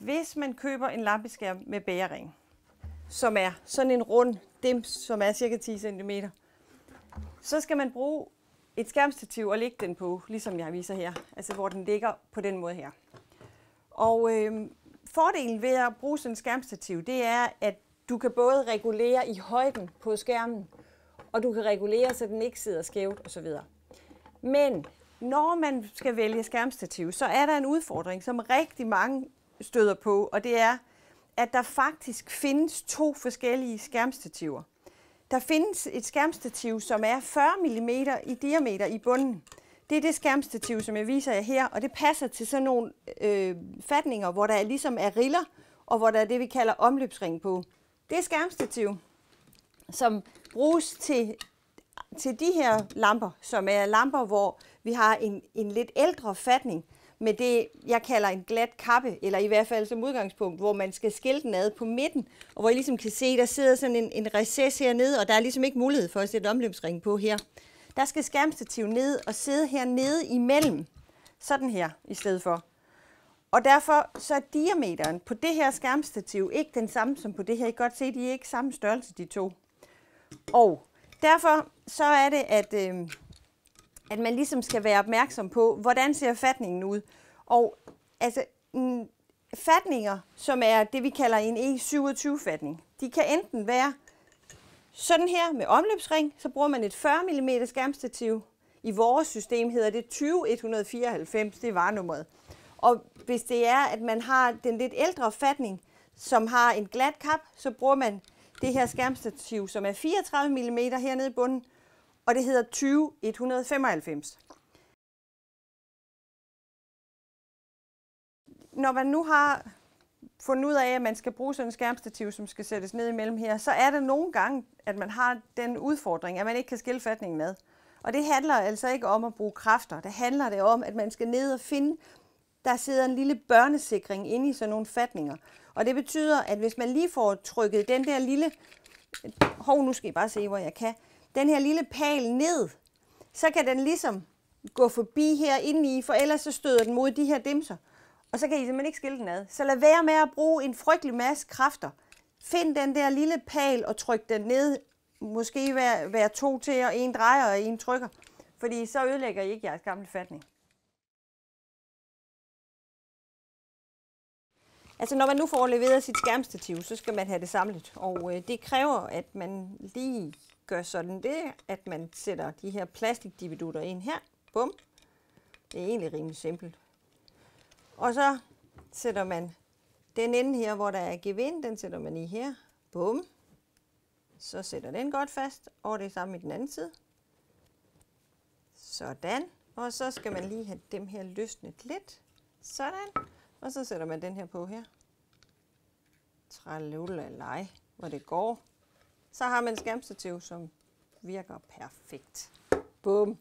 hvis man køber en lampeskærm med bærering, som er sådan en rund dims, som er cirka 10 cm, så skal man bruge et skærmstativ og lægge den på, ligesom jeg viser her, altså hvor den ligger på den måde her. Og fordelen ved at bruge sådan en skærmstativ, det er, at du kan både regulere i højden på skærmen, og du kan regulere, så den ikke sidder skævt osv. Men når man skal vælge skærmstativ, så er der en udfordring, som rigtig mange støder på, og det er, at der faktisk findes 2 forskellige skærmstativer. Der findes et skærmstativ, som er 40 mm i diameter i bunden. Det er det skærmstativ, som jeg viser jer her, og det passer til sådan nogle fatninger, hvor der ligesom er riller, og hvor der er det, vi kalder omløbsring på. Det er skærmstativ, som bruges til de her lamper, som er lamper, hvor vi har en lidt ældre fatning med det, jeg kalder en glat kappe, eller i hvert fald som udgangspunkt, hvor man skal skille den ad på midten, og hvor I ligesom kan se, der sidder sådan en recess hernede, og der er ligesom ikke mulighed for at sætte omløbsring på her. Der skal skærmstativ ned og sidde hernede imellem, sådan her i stedet for. Og derfor så er diameteren på det her skærmstativ ikke den samme som på det her. I kan godt se, de er ikke samme størrelse, de 2. Og derfor så er det, at man ligesom skal være opmærksom på, hvordan ser fatningen ud. Og altså fatninger, som er det, vi kalder en E27-fatning, de kan enten være sådan her med omløbsring, så bruger man et 40 mm skærmstativ. I vores system hedder det 20194, det er varenummeret. Og hvis det er, at man har den lidt ældre fatning, som har en glat kap, så bruger man det her skærmstativ, som er 34 mm hernede i bunden, og det hedder 20195. Når man nu har fundet ud af, at man skal bruge sådan en skærmstativ, som skal sættes ned imellem her, så er der nogle gange, at man har den udfordring, at man ikke kan skille fatningen ad. Og det handler altså ikke om at bruge kræfter. Det handler det om, at man skal ned og finde, der sidder en lille børnesikring inde i sådan nogle fatninger. Og det betyder, at hvis man lige får trykket den der lille, nu skal I bare se, hvor jeg kan, den her lille pæl ned, så kan den ligesom gå forbi her indeni, for ellers så støder den mod de her dimser. Og så kan I simpelthen ikke skille den ad. Så lad være med at bruge en frygtelig masse kræfter. Find den der lille pæl og tryk den ned. Måske hver 2 til, og en drejer og en trykker. Fordi så ødelægger I ikke jeres gamle fatning. Altså når man nu får leveret sit skærmstativ, så skal man have det samlet. Og det kræver, at man lige gør sådan det, at man sætter de her plastikdividutter ind her. Bum. Det er egentlig rimelig simpelt. Og så sætter man den ende her, hvor der er gevind, den sætter man i her. Bum. Så sætter den godt fast, og det er samme i den anden side. Sådan. Og så skal man lige have dem her løsnet lidt. Sådan. Og så sætter man den her på her. Tralulalej, hvor det går. Så har man et skærmstativ, som virker perfekt. Bum.